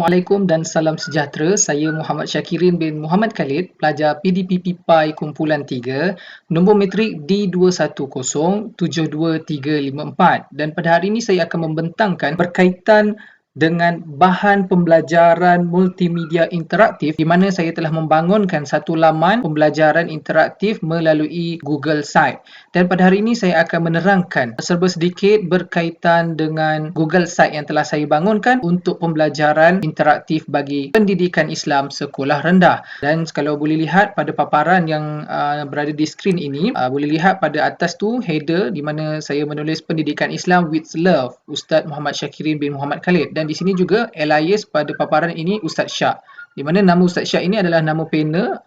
Assalamualaikum dan salam sejahtera. Saya Muhammad Syakirin bin Muhammad Khalid, pelajar PDP PIPAI Kumpulan 3, nombor matrik D21072354. Dan pada hari ini saya akan membentangkan berkaitan dengan bahan pembelajaran multimedia interaktif di mana saya telah membangunkan satu laman pembelajaran interaktif melalui Google Site. Dan pada hari ini saya akan menerangkan serba sedikit berkaitan dengan Google Site yang telah saya bangunkan untuk pembelajaran interaktif bagi pendidikan Islam sekolah rendah. Dan kalau boleh lihat pada paparan yang berada di skrin ini, boleh lihat pada atas tu header di mana saya menulis pendidikan Islam with love, Ustaz Muhammad Syakirin bin Muhammad Khalid. Dan di sini juga alias pada paparan ini Ustaz Syak. Di mana nama Ustaz Syak ini adalah nama pena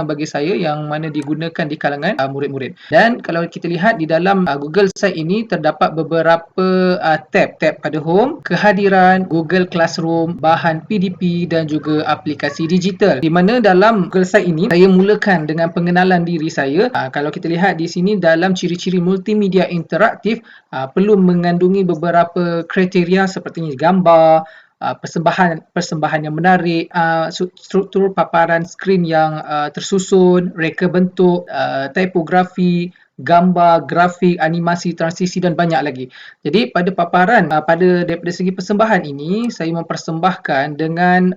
bagi saya yang mana digunakan di kalangan murid-murid. Dan kalau kita lihat di dalam Google Site ini terdapat beberapa tab pada home, kehadiran, Google Classroom, bahan PDP dan juga aplikasi digital. Di mana dalam Google Site ini saya mulakan dengan pengenalan diri saya. Kalau kita lihat di sini dalam ciri-ciri multimedia interaktif perlu mengandungi beberapa kriteria seperti gambar, persembahan yang menarik, struktur paparan skrin yang tersusun, reka bentuk, tipografi, gambar, grafik, animasi, transisi dan banyak lagi. Jadi pada paparan daripada segi persembahan ini saya mempersembahkan dengan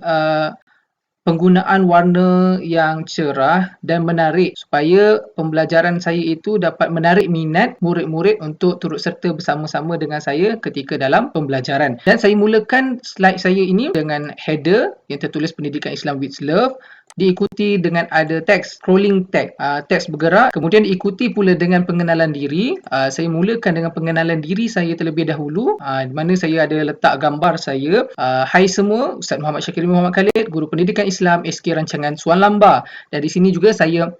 penggunaan warna yang cerah dan menarik supaya pembelajaran saya itu dapat menarik minat murid-murid untuk turut serta bersama-sama dengan saya ketika dalam pembelajaran. Dan saya mulakan slide saya ini dengan header yang tertulis Pendidikan Islam with Love, diikuti dengan ada teks, scrolling teks bergerak, kemudian diikuti pula dengan pengenalan diri. Saya mulakan dengan pengenalan diri saya terlebih dahulu, di mana saya ada letak gambar saya. Hai semua, Ustaz Muhammad Syakirin Muhammad Khalid, Guru Pendidikan Islam SK Rancangan Suan Lamba. Dan di sini juga saya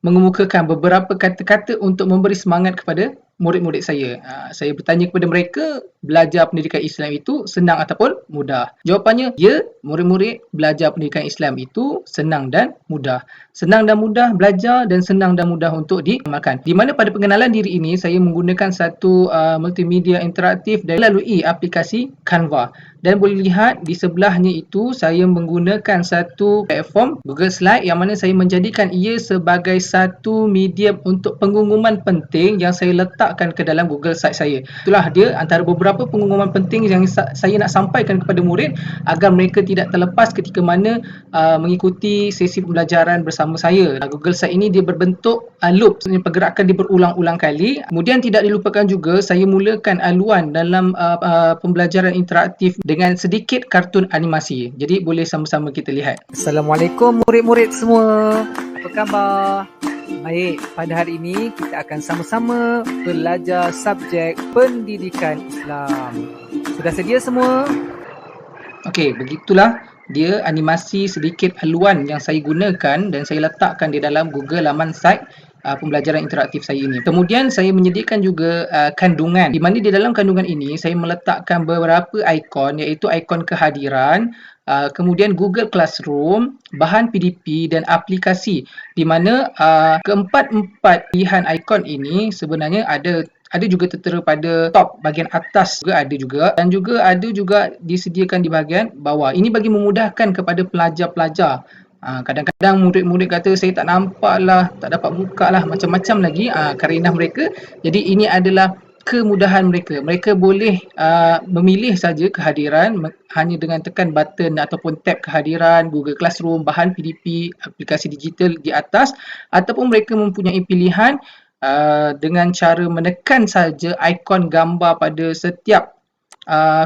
mengemukakan beberapa kata-kata untuk memberi semangat kepada murid-murid saya. Saya bertanya kepada mereka, belajar pendidikan Islam itu senang ataupun mudah? Jawapannya, ya, murid-murid, belajar pendidikan Islam itu senang dan mudah. Senang dan mudah belajar dan senang dan mudah untuk diamalkan. Di mana pada pengenalan diri ini, saya menggunakan satu multimedia interaktif melalui aplikasi Canva. Dan boleh lihat di sebelahnya itu saya menggunakan satu platform Google Slide yang mana saya menjadikan ia sebagai satu medium untuk pengumuman penting yang saya letakkan ke dalam Google Site saya. Itulah dia antara beberapa pengumuman penting yang saya nak sampaikan kepada murid agar mereka tidak terlepas ketika mana mengikuti sesi pembelajaran bersama saya. Google Site ini dia berbentuk loop, pergerakan dia berulang-ulang kali. Kemudian tidak dilupakan juga saya mulakan aluan dalam pembelajaran interaktif dengan sedikit kartun animasi. Jadi boleh sama-sama kita lihat. Assalamualaikum murid-murid semua. Apa khabar? Baik, pada hari ini kita akan sama-sama belajar subjek pendidikan Islam. Sudah sedia semua? Okey, begitulah dia animasi sedikit haluan yang saya gunakan dan saya letakkan di dalam Google laman site pembelajaran interaktif saya ini. Kemudian saya menyediakan juga kandungan, di mana di dalam kandungan ini saya meletakkan beberapa ikon, iaitu ikon kehadiran, kemudian Google Classroom, bahan PDP dan aplikasi, di mana keempat-empat pilihan ikon ini sebenarnya ada juga tertera pada top bahagian atas juga ada juga, dan juga ada juga disediakan di bahagian bawah. Ini bagi memudahkan kepada pelajar-pelajar. Kadang-kadang murid-murid kata saya tak nampak lah, tak dapat buka lah, macam-macam lagi karenah mereka. Jadi ini adalah kemudahan mereka. Mereka boleh memilih saja kehadiran hanya dengan tekan button ataupun tab kehadiran, Google Classroom, bahan PDP, aplikasi digital di atas, ataupun mereka mempunyai pilihan dengan cara menekan saja ikon gambar pada setiap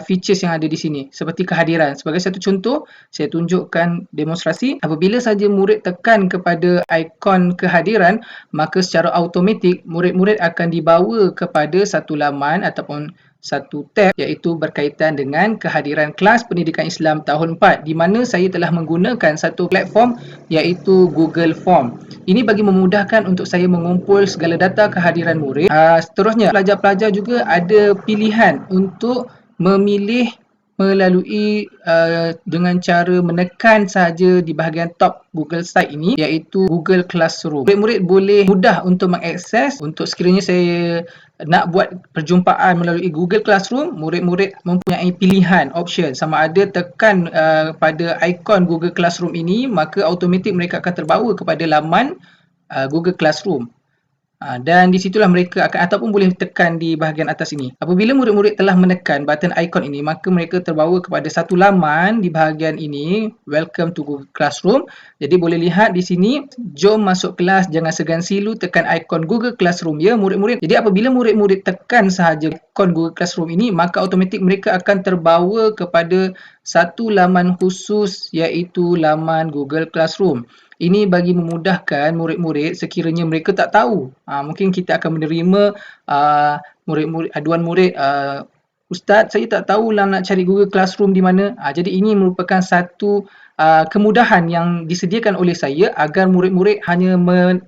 features yang ada di sini, seperti kehadiran. Sebagai satu contoh, saya tunjukkan demonstrasi. Apabila saja murid tekan kepada ikon kehadiran, maka secara automatik murid-murid akan dibawa kepada satu laman ataupun satu tab, iaitu berkaitan dengan kehadiran kelas pendidikan Islam tahun 4, di mana saya telah menggunakan satu platform iaitu Google Form. Ini bagi memudahkan untuk saya mengumpul segala data kehadiran murid. Seterusnya, pelajar-pelajar juga ada pilihan untuk memilih melalui dengan cara menekan saja di bahagian top Google Site ini, iaitu Google Classroom. Murid-murid boleh mudah untuk mengakses. Untuk sekiranya saya nak buat perjumpaan melalui Google Classroom, murid-murid mempunyai pilihan option sama ada tekan pada ikon Google Classroom ini, maka automatik mereka akan terbawa kepada laman Google Classroom. Dan di situlah mereka akan ataupun boleh tekan di bahagian atas ini. Apabila murid-murid telah menekan button ikon ini, maka mereka terbawa kepada satu laman di bahagian ini, Welcome to Google Classroom. Jadi boleh lihat di sini, jom masuk kelas, jangan segan silu, tekan ikon Google Classroom ya murid-murid. Jadi apabila murid-murid tekan sahaja ikon Google Classroom ini, maka automatik mereka akan terbawa kepada satu laman khusus, iaitu laman Google Classroom. Ini bagi memudahkan murid-murid sekiranya mereka tak tahu. Mungkin kita akan menerima murid-murid aduan murid, Ustaz, saya tak tahulah nak cari Google Classroom di mana. Jadi ini merupakan satu kemudahan yang disediakan oleh saya agar murid-murid hanya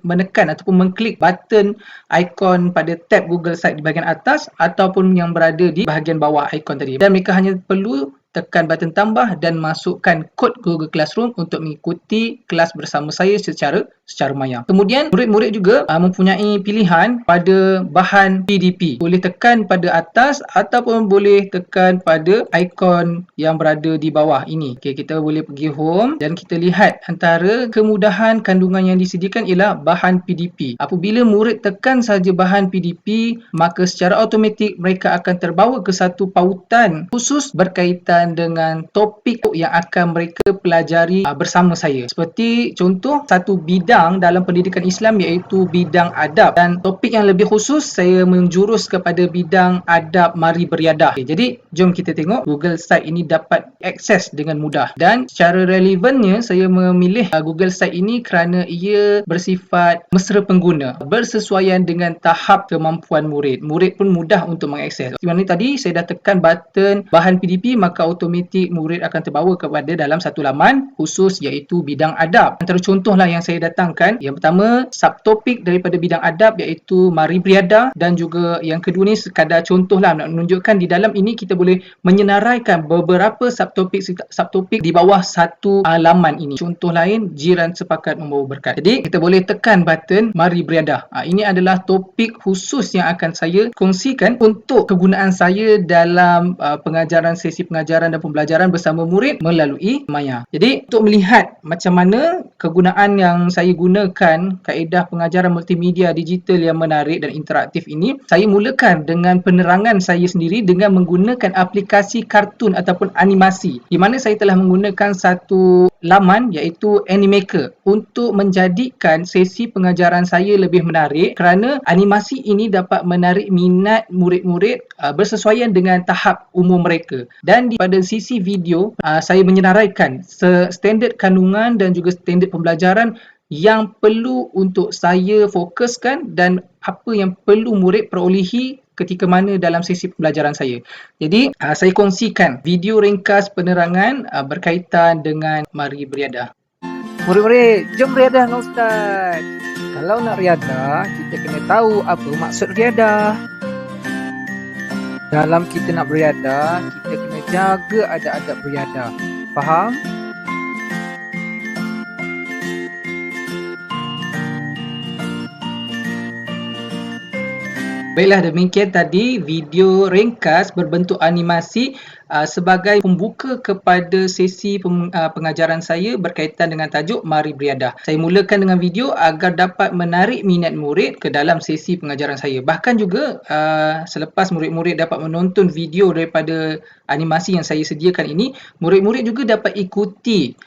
menekan ataupun mengklik button ikon pada tab Google Site di bahagian atas ataupun yang berada di bahagian bawah ikon tadi. Dan mereka hanya perlu tekan button tambah dan masukkan kod Google Classroom untuk mengikuti kelas bersama saya secara maya. Kemudian murid-murid juga mempunyai pilihan pada bahan PDP. Boleh tekan pada atas ataupun boleh tekan pada ikon yang berada di bawah ini. Okey, kita boleh pergi home dan kita lihat antara kemudahan kandungan yang disediakan ialah bahan PDP. Apabila murid tekan saja bahan PDP, maka secara automatik mereka akan terbawa ke satu pautan khusus berkaitan dengan topik yang akan mereka pelajari bersama saya. Seperti contoh satu bidang dalam pendidikan Islam iaitu bidang adab, dan topik yang lebih khusus saya menjurus kepada bidang adab mari beriadah. Jadi jom kita tengok Google Site ini dapat akses dengan mudah, dan secara relevannya saya memilih Google Site ini kerana ia bersifat mesra pengguna, bersesuaian dengan tahap kemampuan murid. Murid pun mudah untuk mengakses. Seperti mana tadi saya dah tekan button bahan PDP, maka automatik murid akan terbawa kepada dalam satu laman khusus iaitu bidang adab. Antara contohlah yang saya datangkan, yang pertama subtopik daripada bidang adab iaitu mari beriadah, dan juga yang kedua ni sekadar contohlah nak menunjukkan di dalam ini kita boleh menyenaraikan beberapa subtopik di bawah satu laman ini. Contoh lain, jiran sepakat membawa berkat. Jadi kita boleh tekan button mari beriadah. Ini adalah topik khusus yang akan saya kongsikan untuk kegunaan saya dalam sesi pengajaran dan pembelajaran bersama murid melalui Maya. Jadi untuk melihat macam mana kegunaan yang saya gunakan kaedah pengajaran multimedia digital yang menarik dan interaktif ini, saya mulakan dengan penerangan saya sendiri dengan menggunakan aplikasi kartun ataupun animasi, di mana saya telah menggunakan satu laman iaitu Animaker untuk menjadikan sesi pengajaran saya lebih menarik, kerana animasi ini dapat menarik minat murid-murid bersesuaian dengan tahap umur mereka. Dan pada sisi video, saya menyenaraikan standard kandungan dan juga standard pembelajaran yang perlu untuk saya fokuskan dan apa yang perlu murid perolehi ketika mana dalam sesi pembelajaran saya. Jadi, saya kongsikan video ringkas penerangan berkaitan dengan mari beriadah. Murid-murid, jom beriadah dengan Ustaz. Kalau nak riadah, kita kena tahu apa maksud riadah. Dalam kita nak beriadah, kita kena jaga adab-adab beriadah. Faham? Baiklah, demikian tadi video ringkas berbentuk animasi sebagai pembuka kepada sesi pengajaran saya berkaitan dengan tajuk Mari Beriadah. Saya mulakan dengan video agar dapat menarik minat murid ke dalam sesi pengajaran saya. Bahkan juga selepas murid-murid dapat menonton video daripada animasi yang saya sediakan ini, murid-murid juga dapat ikuti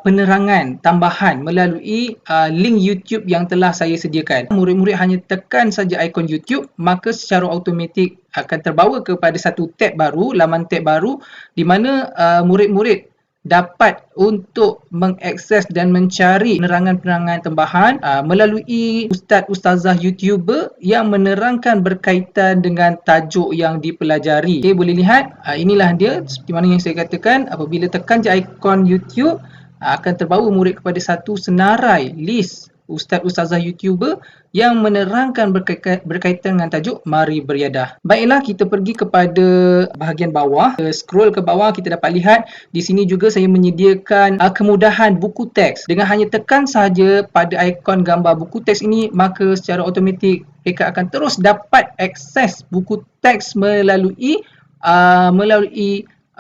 penerangan tambahan melalui link YouTube yang telah saya sediakan. Murid-murid hanya tekan saja ikon YouTube, maka secara automatik akan terbawa kepada satu tab baru, laman tab baru, di mana murid-murid dapat untuk mengakses dan mencari penerangan-penerangan tambahan melalui ustaz-ustazah YouTuber yang menerangkan berkaitan dengan tajuk yang dipelajari. Okay, boleh lihat, inilah dia seperti mana yang saya katakan. Apabila tekan je ikon YouTube, akan terbawa murid kepada satu senarai list ustaz-ustazah YouTuber yang menerangkan berkaitan dengan tajuk Mari Beriadah. Baiklah, kita pergi kepada bahagian bawah. Scroll ke bawah, kita dapat lihat di sini juga saya menyediakan kemudahan buku teks. Dengan hanya tekan sahaja pada ikon gambar buku teks ini, maka secara automatik mereka akan terus dapat akses buku teks melalui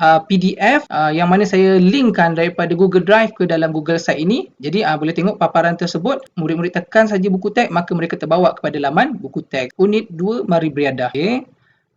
PDF yang mana saya linkkan daripada Google Drive ke dalam Google Site ini. Jadi boleh tengok paparan tersebut, murid-murid tekan saja buku teks maka mereka terbawa kepada laman buku teks. Unit 2 Mari Beriadah. Okay.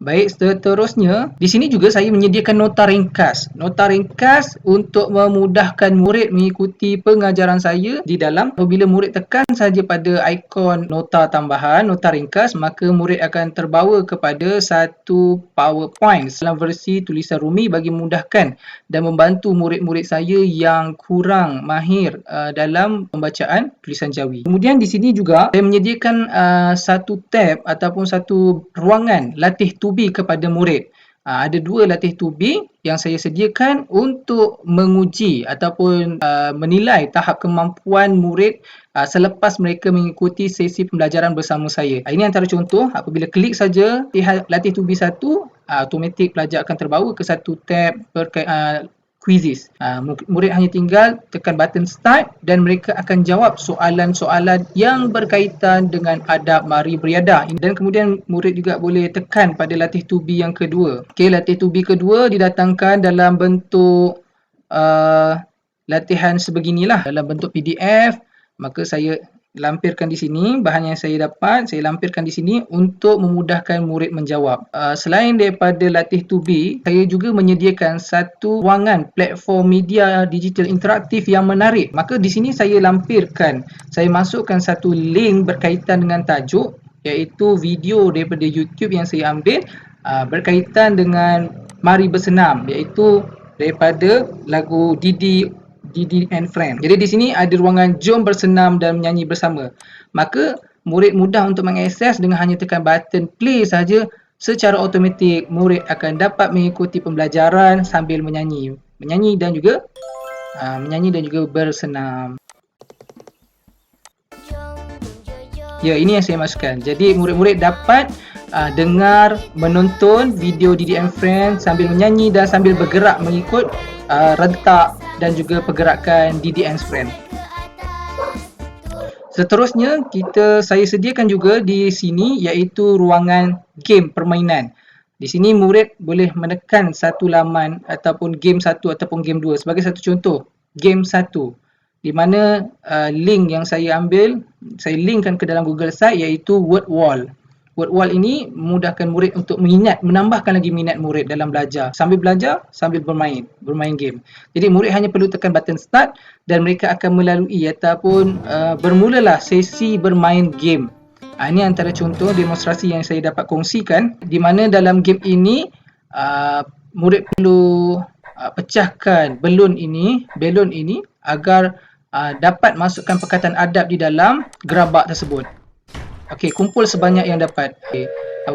Baik, seterusnya di sini juga saya menyediakan nota ringkas. Nota ringkas untuk memudahkan murid mengikuti pengajaran saya di dalam. Apabila murid tekan saja pada ikon nota tambahan, nota ringkas, maka murid akan terbawa kepada satu PowerPoint dalam versi tulisan Rumi bagi memudahkan dan membantu murid-murid saya yang kurang mahir dalam pembacaan tulisan Jawi. Kemudian di sini juga saya menyediakan satu tab ataupun satu ruangan latih tubi kepada murid. Ada dua latih tubi yang saya sediakan untuk menguji ataupun menilai tahap kemampuan murid selepas mereka mengikuti sesi pembelajaran bersama saya. Ini antara contoh. Apabila klik saja latih tubi satu, automatik pelajar akan terbawa ke satu tab quizzes. Murid hanya tinggal tekan button start dan mereka akan jawab soalan-soalan yang berkaitan dengan adab Mari Beriadah. Dan kemudian murid juga boleh tekan pada latih tubi yang kedua. Okey, latih tubi kedua didatangkan dalam bentuk latihan sebeginilah, dalam bentuk PDF. Maka saya lampirkan di sini bahan yang saya dapat, saya lampirkan di sini untuk memudahkan murid menjawab. Selain daripada latih tubi, saya juga menyediakan satu ruangan platform media digital interaktif yang menarik. Maka di sini saya lampirkan, saya masukkan satu link berkaitan dengan tajuk, iaitu video daripada YouTube yang saya ambil berkaitan dengan Mari Bersenam, iaitu daripada lagu Didi and Friends. Jadi di sini ada ruangan jom bersenam dan menyanyi bersama. Maka murid mudah untuk mengakses dengan hanya tekan button play saja. Secara automatik murid akan dapat mengikuti pembelajaran sambil menyanyi dan juga bersenam. Ya, ini yang saya masukkan. Jadi murid-murid dapat dengar, menonton video Didi and Friends sambil menyanyi dan sambil bergerak mengikut rentak dan juga pergerakan Didi and Friends. Seterusnya saya sediakan juga di sini iaitu ruangan game permainan. Di sini murid boleh menekan satu laman ataupun game 1 ataupun game 2. Sebagai satu contoh, game 1 di mana link yang saya ambil, saya linkkan ke dalam Google Site iaitu Word Wall. Word Wall ini memudahkan murid untuk menambahkan lagi minat murid dalam belajar, sambil bermain game. Jadi murid hanya perlu tekan button start dan mereka akan melalui ataupun bermulalah sesi bermain game. Ini antara contoh demonstrasi yang saya dapat kongsikan, di mana dalam game ini murid perlu pecahkan balon ini agar dapat masukkan perkataan adab di dalam gerabak tersebut. Okey, kumpul sebanyak yang dapat.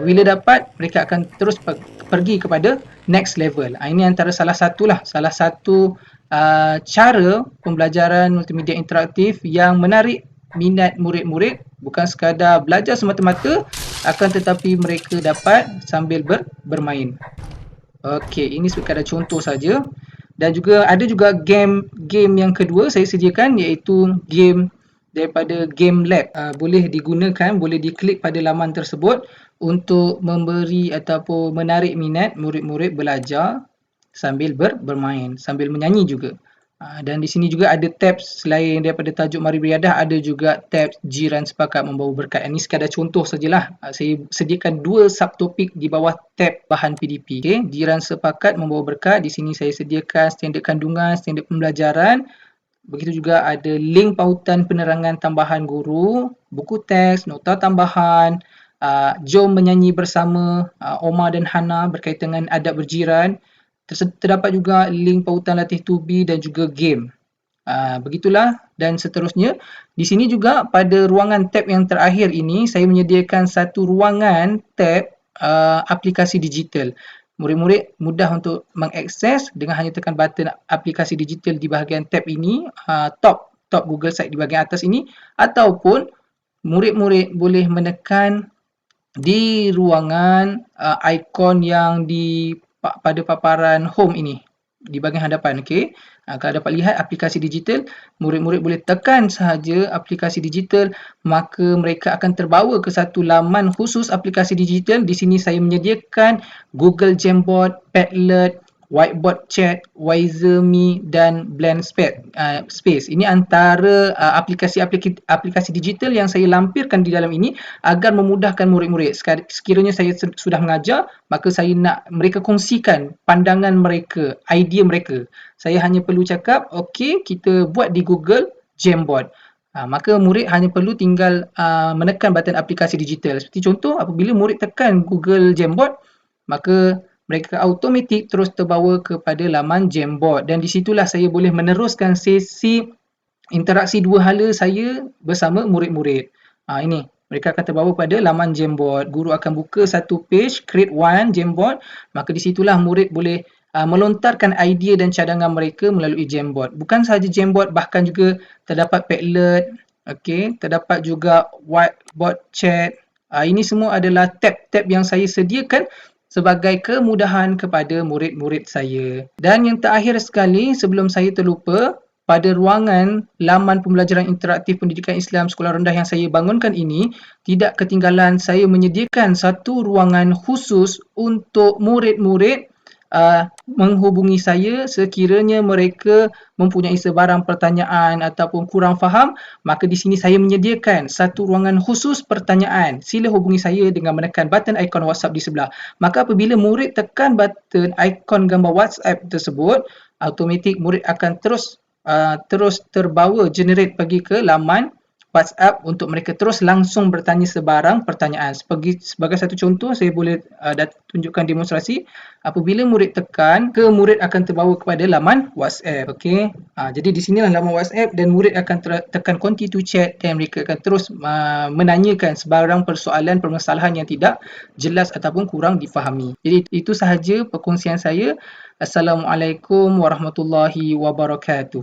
Bila dapat, mereka akan terus pergi kepada next level. Ini antara salah satu cara pembelajaran multimedia interaktif yang menarik minat murid-murid, bukan sekadar belajar semata-mata, akan tetapi mereka dapat sambil bermain. Okey, ini sekadar contoh saja. Dan juga ada juga game yang kedua saya sediakan, iaitu game daripada Game Lab. Boleh digunakan, boleh diklik pada laman tersebut untuk memberi ataupun menarik minat murid-murid belajar sambil bermain, sambil menyanyi juga. Dan di sini juga ada tab selain daripada tajuk Mari Beriadah, ada juga tab Jiran Sepakat Membawa Berkat. Ini sekadar contoh sajalah. Saya sediakan dua subtopik di bawah tab bahan PDP. Okay. Jiran Sepakat Membawa Berkat, di sini saya sediakan standard kandungan, standard pembelajaran. Begitu juga ada link pautan penerangan tambahan guru, buku teks, nota tambahan, jom menyanyi bersama Omar dan Hana berkaitan dengan adab berjiran. Terdapat juga link pautan latih tubi dan juga game. Begitulah dan seterusnya. Di sini juga pada ruangan tab yang terakhir ini, saya menyediakan satu ruangan tab aplikasi digital. Murid-murid mudah untuk mengakses dengan hanya tekan button aplikasi digital di bahagian tab ini, top laptop Google Site di bahagian atas ini, ataupun murid-murid boleh menekan di ruangan ikon yang pada paparan home ini di bahagian hadapan. Okey, kalau dapat lihat aplikasi digital, murid-murid boleh tekan sahaja aplikasi digital, maka mereka akan terbawa ke satu laman khusus aplikasi digital. Di sini saya menyediakan Google Jamboard, Padlet, Whiteboard Chat, Wizer.me dan Blend Space. Ini antara aplikasi digital yang saya lampirkan di dalam ini agar memudahkan murid-murid. Sekiranya saya sudah mengajar, maka saya nak mereka kongsikan pandangan mereka, idea mereka. Saya hanya perlu cakap, okey, kita buat di Google Jamboard. Maka murid hanya perlu tinggal menekan button aplikasi digital. Seperti contoh, apabila murid tekan Google Jamboard, maka mereka automatik terus terbawa kepada laman Jamboard, dan di situlah saya boleh meneruskan sesi interaksi dua hala saya bersama murid-murid. Ini mereka akan terbawa pada laman Jamboard. Guru akan buka satu page, create one Jamboard, maka di situlah murid boleh melontarkan idea dan cadangan mereka melalui Jamboard. Bukan sahaja Jamboard, bahkan juga terdapat Padlet, okey, terdapat juga Whiteboard Chat. Ini semua adalah tab-tab yang saya sediakan sebagai kemudahan kepada murid-murid saya. Dan yang terakhir sekali, sebelum saya terlupa, pada ruangan laman pembelajaran interaktif pendidikan Islam sekolah rendah yang saya bangunkan ini, tidak ketinggalan saya menyediakan satu ruangan khusus untuk murid-murid menghubungi saya sekiranya mereka mempunyai sebarang pertanyaan ataupun kurang faham. Maka di sini saya menyediakan satu ruangan khusus pertanyaan. Sila hubungi saya dengan menekan button ikon WhatsApp di sebelah. Maka apabila murid tekan button ikon gambar WhatsApp tersebut, automatik murid akan terus terbawa, generate pergi ke laman WhatsApp untuk mereka terus langsung bertanya sebarang pertanyaan. Sebagai satu contoh, saya boleh tunjukkan demonstrasi. Apabila murid tekan, murid akan terbawa kepada laman WhatsApp. Okey. Jadi di sinilah laman WhatsApp, dan murid akan tekan continue to chat, dan mereka akan terus menanyakan sebarang persoalan, permasalahan yang tidak jelas ataupun kurang difahami. Jadi itu sahaja perkongsian saya. Assalamualaikum warahmatullahi wabarakatuh.